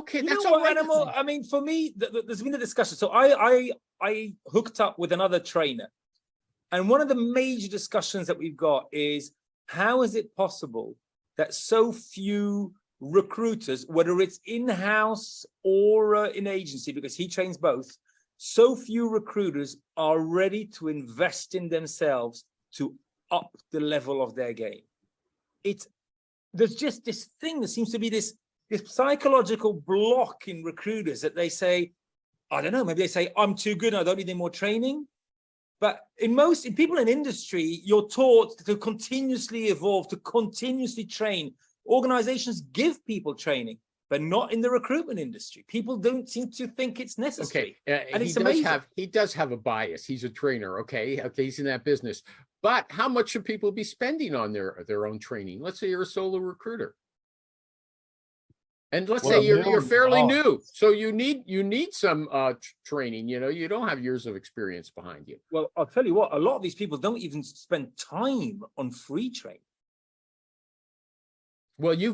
Okay, You that's know all what, right. Animal? I mean, for me, there's been a discussion. So I hooked up with another trainer, and one of the major discussions that we've got is how is it possible that so few recruiters, whether it's in-house or in agency, because he trains both, so few recruiters are ready to invest in themselves to up the level of their game. There's just this thing that seems to be this psychological block in recruiters that they say, I don't know, maybe they say, I'm too good, I don't need any more training. But in people in industry, you're taught to continuously evolve, to continuously train. Organizations give people training, but not in the recruitment industry. People don't seem to think it's necessary. Okay, and it's amazing. He does have a bias. He's a trainer. Okay, he's in that business. But how much should people be spending on their own training? Let's say you're a solo recruiter, and let's say you're fairly new, so you need some training. You don't have years of experience behind you. Well, I'll tell you what, a lot of these people don't even spend time on free training. Well, he's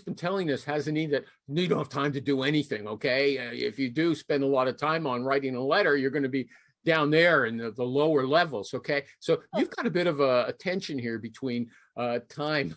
been telling us, hasn't he, that you don't have time to do anything. Okay, if you do spend a lot of time on writing a letter, you're going to be down there in the lower levels. Okay, so you've got a bit of a tension here between time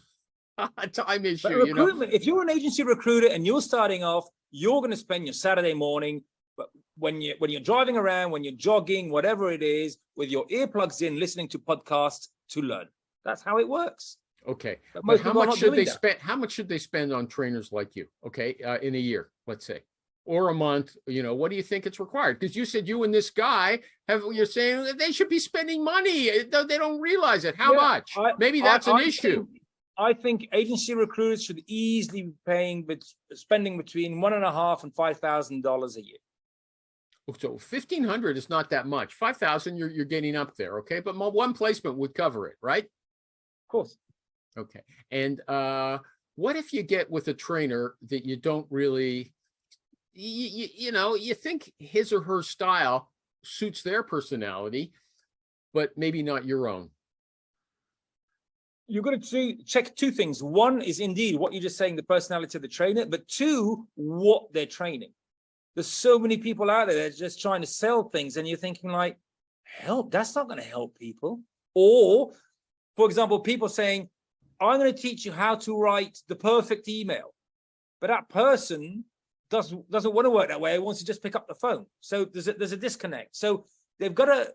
issue. But recruitment, if you're an agency recruiter and you're starting off, you're going to spend your Saturday morning, but when you're driving around, when you're jogging, whatever it is, with your earplugs in, listening to podcasts to learn. That's how it works. Okay, but how much should they spend? How much should they spend on trainers like you? Okay, in a year, let's say, or a month. What do you think it's required? Because you said you and this guy you're saying that they should be spending money. They don't realize it. How much? Maybe that's an issue. I think agency recruiters should easily be spending between $1,500 and $5,000 a year. So 1,500 is not that much. 5,000, you're getting up there, okay? But one placement would cover it, right? Of course. Okay. And what if you get with a trainer that you don't really, you think his or her style suits their personality, but maybe not your own? You're going to check two things. One is indeed what you're just saying, the personality of the trainer, but two, what they're training. There's so many people out there that are just trying to sell things, and you're thinking like, help, that's not going to help people. Or, for example, people saying, I'm going to teach you how to write the perfect email. But that person doesn't want to work that way. He wants to just pick up the phone. So there's a disconnect. So they've got to,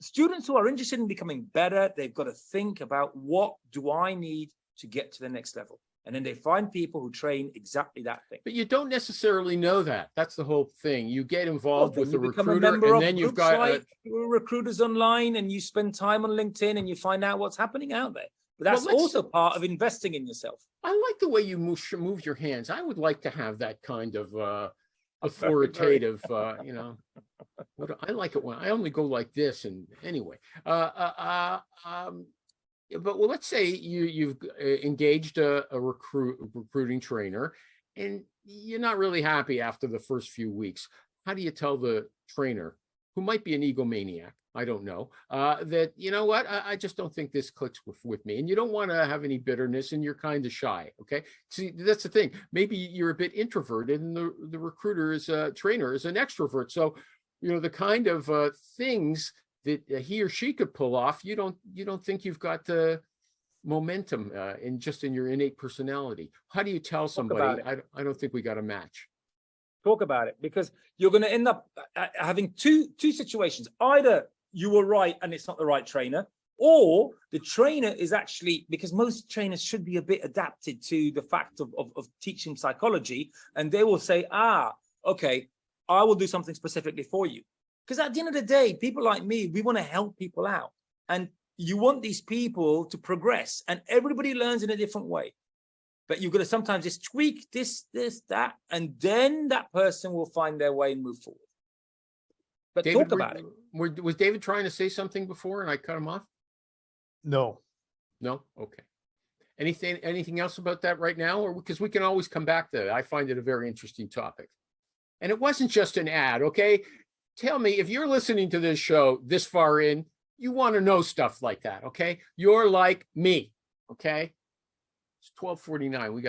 students who are interested in becoming better, they've got to think about, what do I need to get to the next level? And then they find people who train exactly that thing. But you don't necessarily know that. That's the whole thing. You get involved with the recruiter, and then you've got recruiters online, and you spend time on LinkedIn, and you find out what's happening out there. But that's also part of investing in yourself. I like the way you move your hands. I would like to have that kind of authoritative, I like it when I only go like this. And anyway, but let's say you've engaged a recruiting trainer, and you're not really happy after the first few weeks. How do you tell the trainer, who might be an egomaniac, I don't know, that, you know what, I just don't think this clicks with me? And you don't want to have any bitterness, and you're kind of shy. Okay. See, that's the thing. Maybe you're a bit introverted, and the recruiter trainer is an extrovert. So, the kind of things that he or she could pull off, you don't think you've got the momentum in your innate personality. How do you tell somebody, I don't think we got a match? Talk about it, because you're going to end up having two situations. Either you were right and it's not the right trainer, or the trainer is actually, because most trainers should be a bit adapted to the fact of teaching psychology, and they will say, okay, I will do something specifically for you. Because at the end of the day, people like me, we want to help people out, and you want these people to progress, and everybody learns in a different way. But you've got to sometimes just tweak this, that, and then that person will find their way and move forward. But David, talk about it. Was David trying to say something before and I cut him off? No. No? Okay. Anything else about that right now? Or because we can always come back to that. I find it a very interesting topic. And it wasn't just an ad, okay? Tell me, if you're listening to this show this far in, you want to know stuff like that, okay? You're like me, okay? It's 12:49. We got